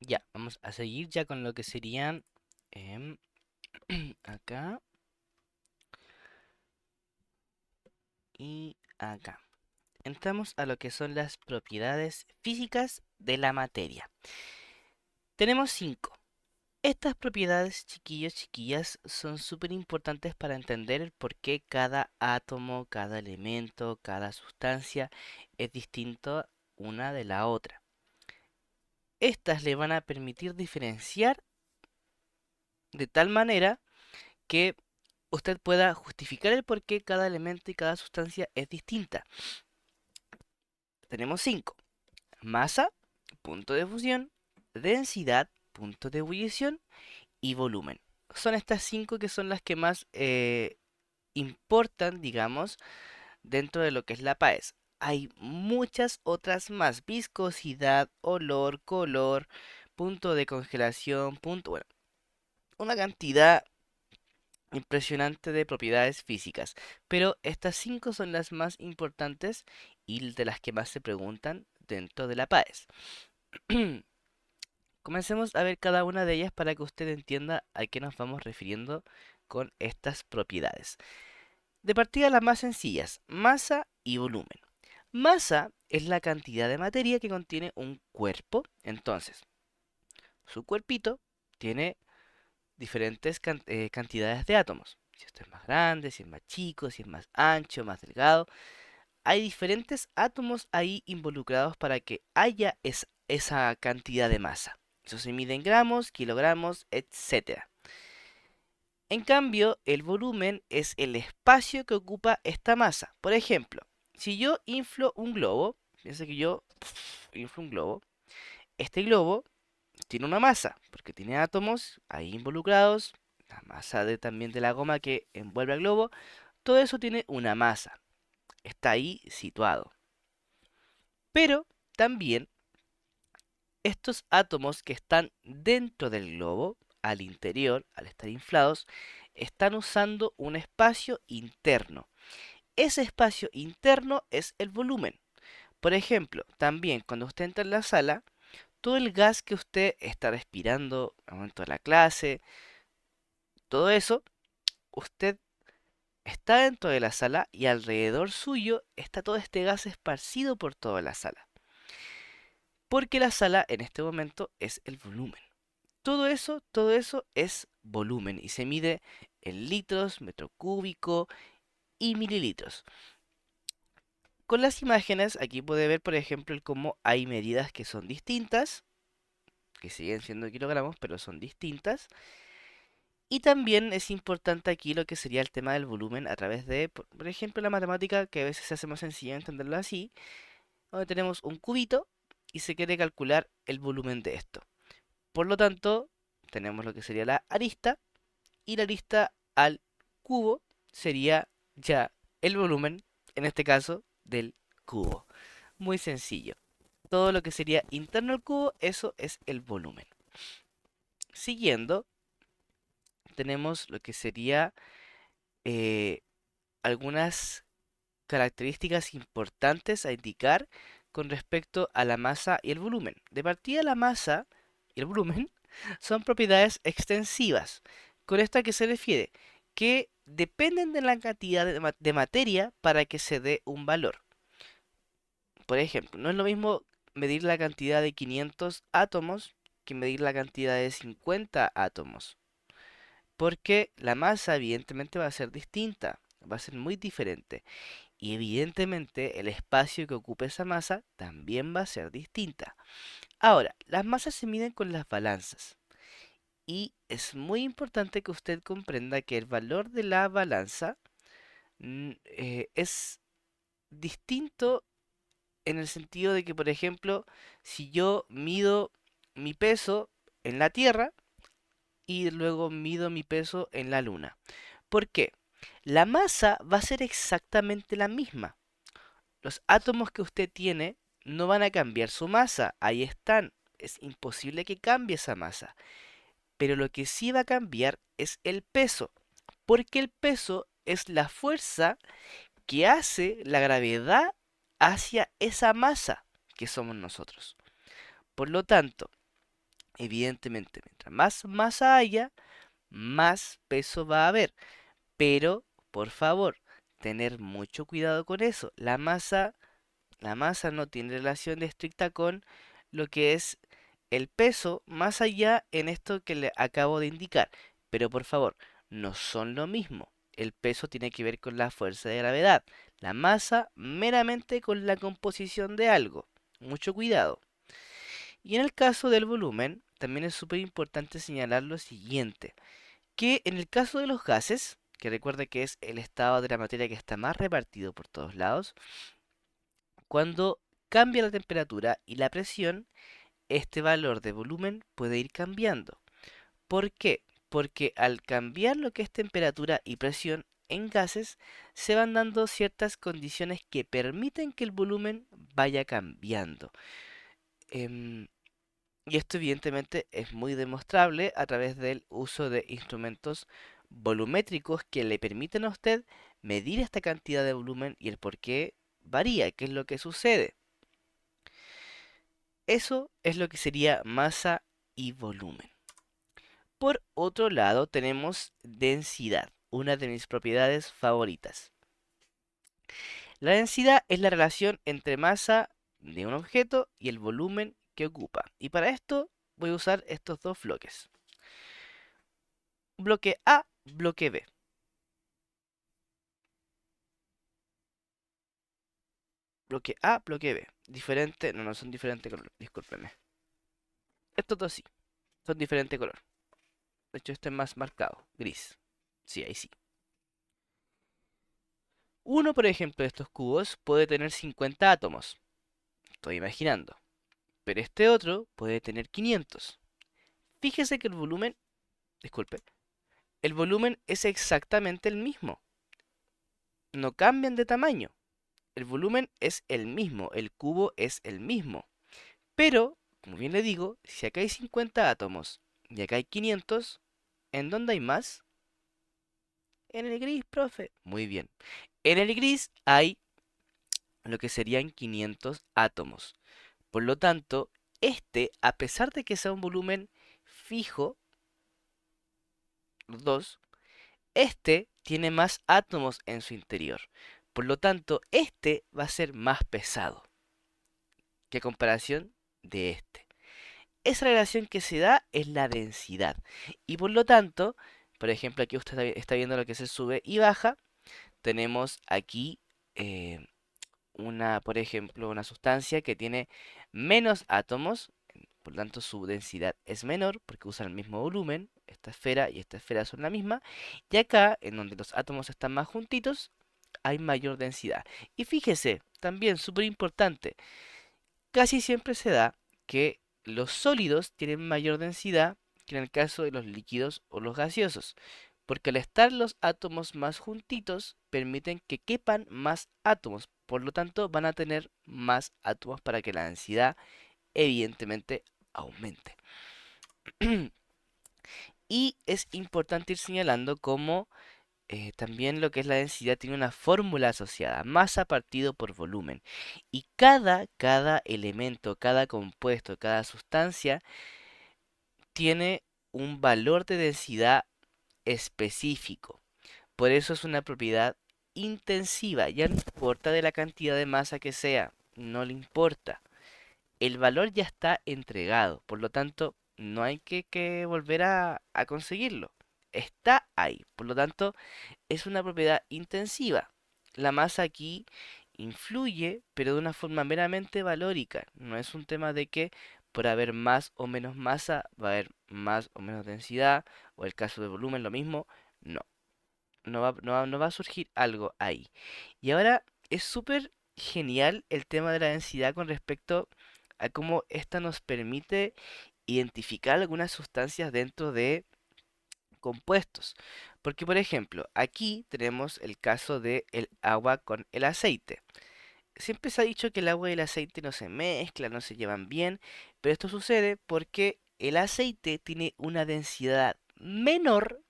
Ya, vamos a seguir ya con lo que serían em, acá y acá. Entramos a lo que son las propiedades físicas de la materia. Tenemos cinco. Estas propiedades, chiquillos, chiquillas, son súper importantes para entender el por qué cada átomo, cada elemento, cada sustancia es distinto una de la otra. Estas le van a permitir diferenciar de tal manera que usted pueda justificar el por qué cada elemento y cada sustancia es distinta. Tenemos cinco: masa, punto de fusión, densidad, punto de ebullición y volumen. Son estas cinco que son las que más importan, digamos, dentro de lo que es la PAES. Hay muchas otras más: viscosidad, olor, color, punto de congelación, punto, bueno, una cantidad impresionante de propiedades físicas. Pero estas cinco son las más importantes y de las que más se preguntan dentro de la PAES. Comencemos a ver cada una de ellas para que usted entienda a qué nos vamos refiriendo con estas propiedades. De partida, las más sencillas: masa y volumen. Masa es la cantidad de materia que contiene un cuerpo. Entonces, su cuerpito tiene diferentes cantidades de átomos. Si esto es más grande, si es más chico, si es más ancho, más delgado. Hay diferentes átomos ahí involucrados para que haya esa cantidad de masa. Eso se mide en gramos, kilogramos, etcétera. En cambio, el volumen es el espacio que ocupa esta masa. Por ejemplo, si yo inflo un globo, piensa que yo inflo un globo, este globo tiene una masa, porque tiene átomos ahí involucrados, la masa también de la goma que envuelve al globo, todo eso tiene una masa, está ahí situado. Pero también estos átomos que están dentro del globo, al interior, al estar inflados, están usando un espacio interno. Ese espacio interno es el volumen. Por ejemplo, también cuando usted entra en la sala, todo el gas que usted está respirando al momento de la clase, todo eso, usted está dentro de la sala y alrededor suyo está todo este gas esparcido por toda la sala. Porque la sala en este momento es el volumen. Todo eso es volumen y se mide en litros, metro cúbico y mililitros. Con las imágenes aquí puede ver, por ejemplo, el cómo hay medidas que son distintas, que siguen siendo kilogramos, pero son distintas. Y también es importante aquí lo que sería el tema del volumen a través de, por ejemplo, la matemática, que a veces se hace más sencilla entenderlo así, donde tenemos un cubito y se quiere calcular el volumen de esto. Por lo tanto, tenemos lo que sería la arista, y la arista al cubo sería ya el volumen, en este caso, del cubo. Muy sencillo. Todo lo que sería interno al cubo, eso es el volumen. Siguiendo, tenemos lo que sería eh, algunas características importantes a indicar con respecto a la masa y el volumen. De partida, la masa y el volumen son propiedades extensivas. ¿Con esto a qué se refiere? Que dependen de la cantidad de materia para que se dé un valor. Por ejemplo, no es lo mismo medir la cantidad de 500 átomos que medir la cantidad de 50 átomos. Porque la masa evidentemente va a ser distinta, va a ser muy diferente. Y evidentemente el espacio que ocupe esa masa también va a ser distinta. Ahora, las masas se miden con las balanzas. Y es muy importante que usted comprenda que el valor de la balanza es distinto en el sentido de que, por ejemplo, si yo mido mi peso en la Tierra y luego mido mi peso en la Luna. ¿Por qué? La masa va a ser exactamente la misma. Los átomos que usted tiene no van a cambiar su masa, ahí están. Es imposible que cambie esa masa. Pero lo que sí va a cambiar es el peso, porque el peso es la fuerza que hace la gravedad hacia esa masa que somos nosotros. Por lo tanto, Evidentemente, mientras más masa haya, más peso va a haber. Pero, por favor, tener mucho cuidado con eso. La masa no tiene relación estricta con lo que es el peso, más allá en esto que le acabo de indicar. Pero por favor, no son lo mismo. El peso tiene que ver con la fuerza de gravedad. La masa meramente con la composición de algo. Mucho cuidado. Y en el caso del volumen, también es súper importante señalar lo siguiente, que en el caso de los gases, que recuerda que es el estado de la materia que está más repartido por todos lados, cuando cambia la temperatura y la presión, este valor de volumen puede ir cambiando. ¿Por qué? Porque al cambiar lo que es temperatura y presión en gases, se van dando ciertas condiciones que permiten que el volumen vaya cambiando. Em, y esto evidentemente es muy demostrable a través del uso de instrumentos volumétricos que le permiten a usted medir esta cantidad de volumen y el por qué varía, qué es lo que sucede. Eso es lo que sería masa y volumen. Por otro lado, tenemos densidad, una de mis propiedades favoritas. La densidad es la relación entre masa de un objeto y el volumen que ocupa. Y para esto voy a usar estos dos bloques. Bloque A, bloque B. Bloque A, bloque B. Diferente, no, no son diferente color, discúlpenme. Estos dos sí, son diferente color. De hecho, este es más marcado, gris. Sí, ahí sí. Uno, por ejemplo, de estos cubos puede tener 50 átomos. Estoy imaginando. Pero este otro puede tener 500. Fíjese que el volumen, disculpe, el volumen es exactamente el mismo. No cambian de tamaño. El volumen es el mismo, el cubo es el mismo. Pero, como bien le digo, si acá hay 50 átomos y acá hay 500, ¿en dónde hay más? En el gris, profe. Muy bien. En el gris hay lo que serían 500 átomos. Por lo tanto, este, a pesar de que sea un volumen fijo, los dos, este tiene más átomos en su interior. Por lo tanto, este va a ser más pesado que a comparación de este. Esa relación que se da es la densidad. Y por lo tanto, por ejemplo, aquí usted está viendo lo que se sube y baja. Tenemos aquí eh, por ejemplo, una sustancia que tiene menos átomos, por lo tanto su densidad es menor porque usan el mismo volumen. Esta esfera y esta esfera son la misma. Y acá, en donde los átomos están más juntitos, hay mayor densidad. Y fíjese, también súper importante, casi siempre se da que los sólidos tienen mayor densidad que en el caso de los líquidos o los gaseosos, porque al estar los átomos más juntitos permiten que quepan más átomos, por lo tanto van a tener más átomos para que la densidad evidentemente aumente. Y es importante ir señalando cómo también lo que es la densidad tiene una fórmula asociada, masa partido por volumen. Y cada elemento, cada compuesto, cada sustancia tiene un valor de densidad específico. Por eso es una propiedad intensiva, ya no importa de la cantidad de masa que sea, no le importa. El valor ya está entregado, por lo tanto, no hay que volver a conseguirlo. Está ahí, por lo tanto, es una propiedad intensiva. La masa aquí influye, pero de una forma meramente valórica. No es un tema de que por haber más o menos masa va a haber más o menos densidad, o el caso de volumen lo mismo. No, no va a surgir algo ahí. Y ahora es súper genial el tema de la densidad con respecto a cómo esta nos permite identificar algunas sustancias dentro de compuestos. Porque, por ejemplo, aquí tenemos el caso de el agua con el aceite. Siempre se ha dicho que el agua y el aceite no se mezclan, no se llevan bien, pero esto sucede porque el aceite tiene una densidad menor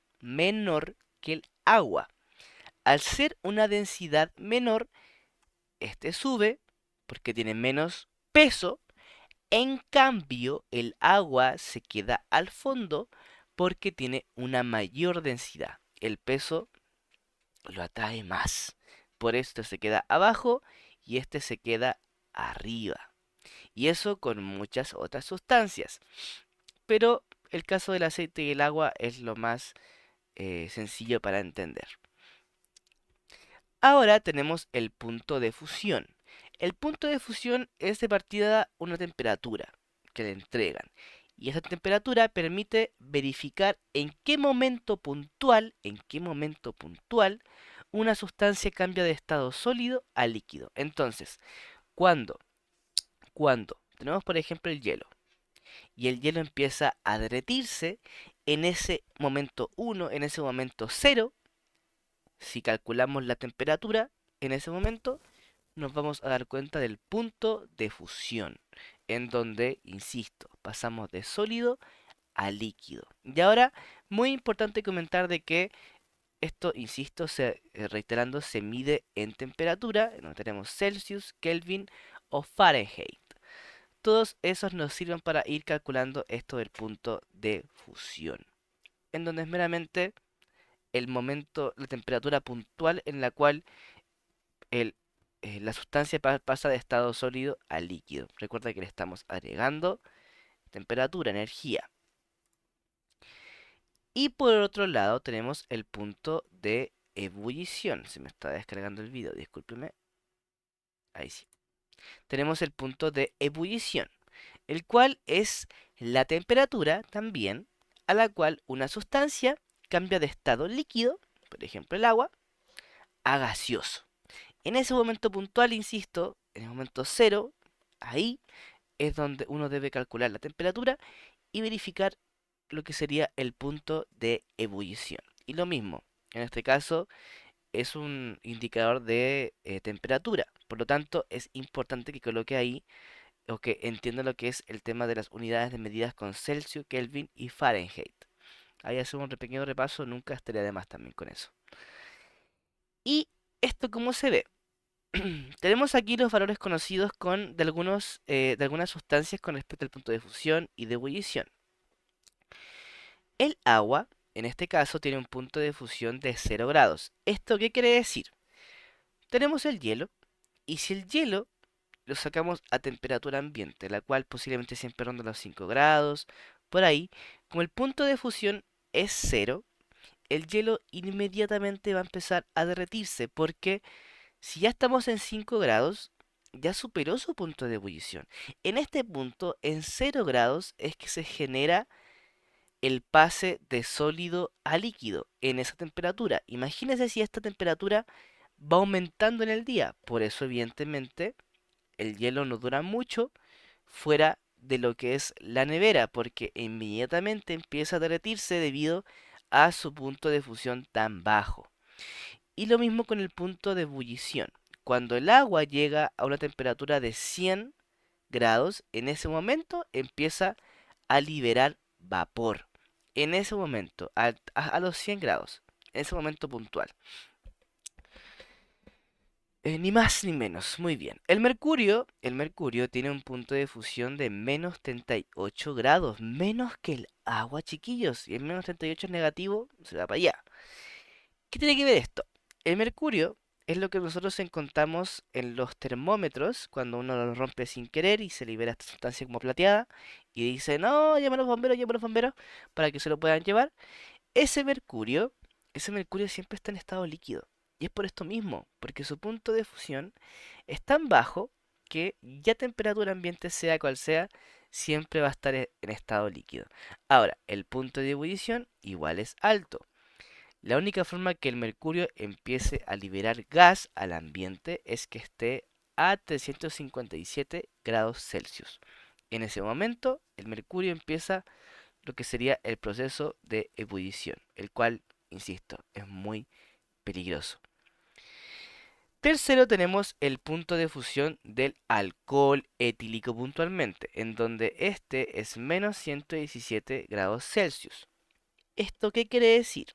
que el agua. Al ser una densidad menor, este sube porque tiene menos peso En cambio, el agua se queda al fondo porque tiene una mayor densidad. El peso lo atrae más. Por esto se queda abajo y este se queda arriba. Y eso con muchas otras sustancias. Pero el caso del aceite y el agua es lo más sencillo para entender. Ahora tenemos el punto de fusión. El punto de fusión es de partida una temperatura que le entregan. Y esa temperatura permite verificar en qué momento puntual, una sustancia cambia de estado sólido a líquido. Entonces, cuando, cuando tenemos por ejemplo el hielo, y el hielo empieza a derretirse, en ese momento uno, en ese momento cero, si calculamos la temperatura, en ese momento nos vamos a dar cuenta del punto de fusión, en donde, insisto, pasamos de sólido a líquido. Y ahora, muy importante comentar de que esto, insisto, reiterando, se mide en temperatura, en donde tenemos Celsius, Kelvin o Fahrenheit. Todos esos nos sirven para ir calculando esto del punto de fusión, en donde es meramente el momento, la temperatura puntual en la cual el, la sustancia pasa de estado sólido a líquido. Recuerda que le estamos agregando temperatura, energía. Y por otro lado tenemos el punto de ebullición. Se me está descargando el video, discúlpeme. Ahí sí. Tenemos el punto de ebullición, el cual es la temperatura también a la cual una sustancia cambia de estado líquido, por ejemplo el agua, a gaseoso. En ese momento puntual, insisto, en el momento cero, ahí es donde uno debe calcular la temperatura y verificar lo que sería el punto de ebullición. Y lo mismo, en este caso es un indicador de temperatura. Por lo tanto, es importante que coloque ahí o que entienda lo que es el tema de las unidades de medidas con Celsius, Kelvin y Fahrenheit. Ahí hacemos un pequeño repaso, nunca estaría de más también con eso. ¿Y esto cómo se ve? Tenemos aquí los valores conocidos de algunas sustancias con respecto al punto de fusión y de ebullición. El agua, en este caso, tiene un punto de fusión de 0 grados. ¿Esto qué quiere decir? Tenemos el hielo, y si el hielo lo sacamos a temperatura ambiente, la cual posiblemente siempre ronda los 5 grados, por ahí, como el punto de fusión es 0, el hielo inmediatamente va a empezar a derretirse, porque si ya estamos en 5 grados, ya superó su punto de ebullición. En este punto, en 0 grados, es que se genera el pase de sólido a líquido en esa temperatura. Imagínense si esta temperatura va aumentando en el día. Por eso, evidentemente, el hielo no dura mucho fuera de lo que es la nevera, porque inmediatamente empieza a derretirse debido a su punto de fusión tan bajo. Y lo mismo con el punto de ebullición. Cuando el agua llega a una temperatura de 100 grados, en ese momento empieza a liberar vapor. En ese momento, a los 100 grados, en ese momento puntual. Ni más ni menos, muy bien. El mercurio tiene un punto de fusión de menos 38 grados, menos que el agua, chiquillos. Y el menos 38 es negativo, se va para allá. ¿Qué tiene que ver esto? El mercurio es lo que nosotros encontramos en los termómetros cuando uno lo rompe sin querer y se libera esta sustancia como plateada y dice, no, llama a los bomberos para que se lo puedan llevar. Ese mercurio, ese mercurio siempre está en estado líquido. Y es por esto mismo, porque su punto de fusión es tan bajo que ya temperatura ambiente sea cual sea, siempre va a estar en estado líquido. Ahora, el punto de ebullición igual es alto. La única forma que el mercurio empiece a liberar gas al ambiente es que esté a 357 grados Celsius. En ese momento, el mercurio empieza lo que sería el proceso de ebullición, el cual, insisto, es muy peligroso. Tercero tenemos el punto de fusión del alcohol etílico puntualmente, en donde este es menos 117 grados Celsius. ¿Esto qué quiere decir?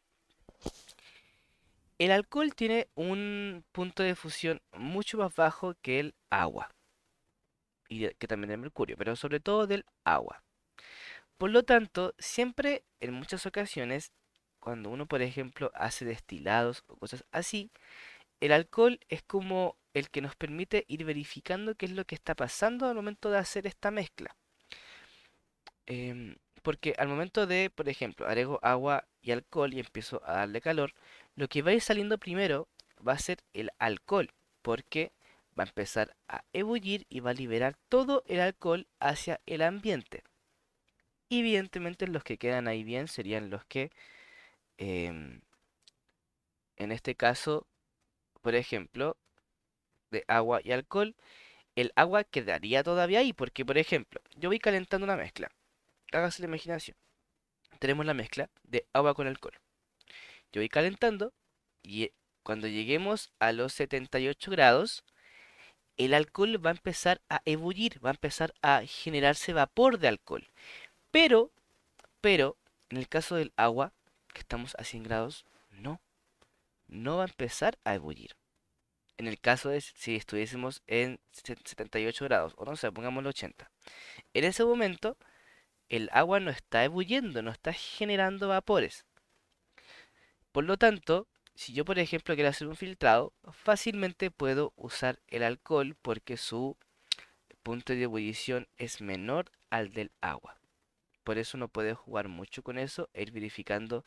El alcohol tiene un punto de fusión mucho más bajo que el agua. que también del mercurio, pero sobre todo del agua. Por lo tanto, siempre en muchas ocasiones, cuando uno, por ejemplo, hace destilados o cosas así, el alcohol es como el que nos permite ir verificando qué es lo que está pasando al momento de hacer esta mezcla. Porque al momento de, por ejemplo, agrego agua y alcohol y empiezo a darle calor, lo que va a ir saliendo primero va a ser el alcohol, porque va a empezar a ebullir y va a liberar todo el alcohol hacia el ambiente. Y evidentemente los que quedan ahí bien serían los que, em, en este caso, por ejemplo, de agua y alcohol, el agua quedaría todavía ahí, porque por ejemplo, yo voy calentando una mezcla. Hágase la imaginación. Tenemos la mezcla de agua con alcohol. Yo voy calentando y cuando lleguemos a los 78 grados, el alcohol va a empezar a ebullir, va a empezar a generarse vapor de alcohol. Pero, pero, en el caso del agua, que estamos a 100 grados, no, no va a empezar a ebullir. En el caso de si estuviésemos en 78 grados, o no sé, pongámoslo 80. En ese momento, el agua no está ebulliendo, no está generando vapores. Por lo tanto, si yo, por ejemplo, quiero hacer un filtrado, fácilmente puedo usar el alcohol porque su punto de ebullición es menor al del agua. Por eso no puedo jugar mucho con eso e ir verificando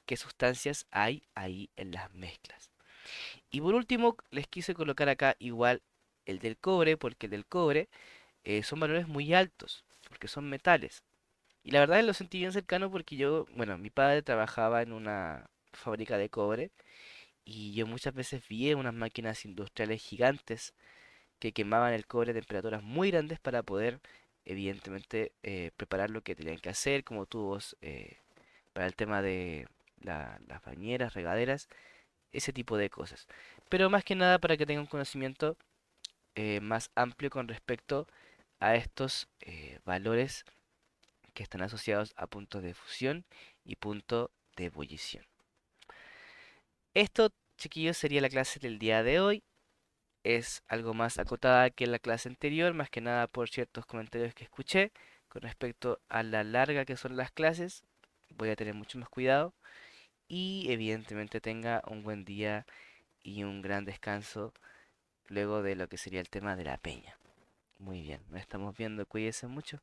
qué sustancias hay ahí en las mezclas. Y por último, les quise colocar acá igual el del cobre, porque el del cobre son valores muy altos, porque son metales. Y la verdad lo sentí bien cercano porque yo, bueno, mi padre trabajaba en una fábrica de cobre y yo muchas veces vi unas máquinas industriales gigantes que quemaban el cobre a temperaturas muy grandes para poder, evidentemente, preparar lo que tenían que hacer, como tubos para el tema de las bañeras, regaderas, ese tipo de cosas. Pero más que nada para que tengan un conocimiento más amplio con respecto a estos valores que están asociados a puntos de fusión y punto de ebullición. Esto, chiquillos, sería la clase del día de hoy. Es algo más acotada que la clase anterior, más que nada por ciertos comentarios que escuché con respecto a la larga que son las clases. Voy a tener mucho más cuidado y evidentemente tenga un buen día y un gran descanso luego de lo que sería el tema de la peña. Muy bien, nos estamos viendo, cuídense mucho.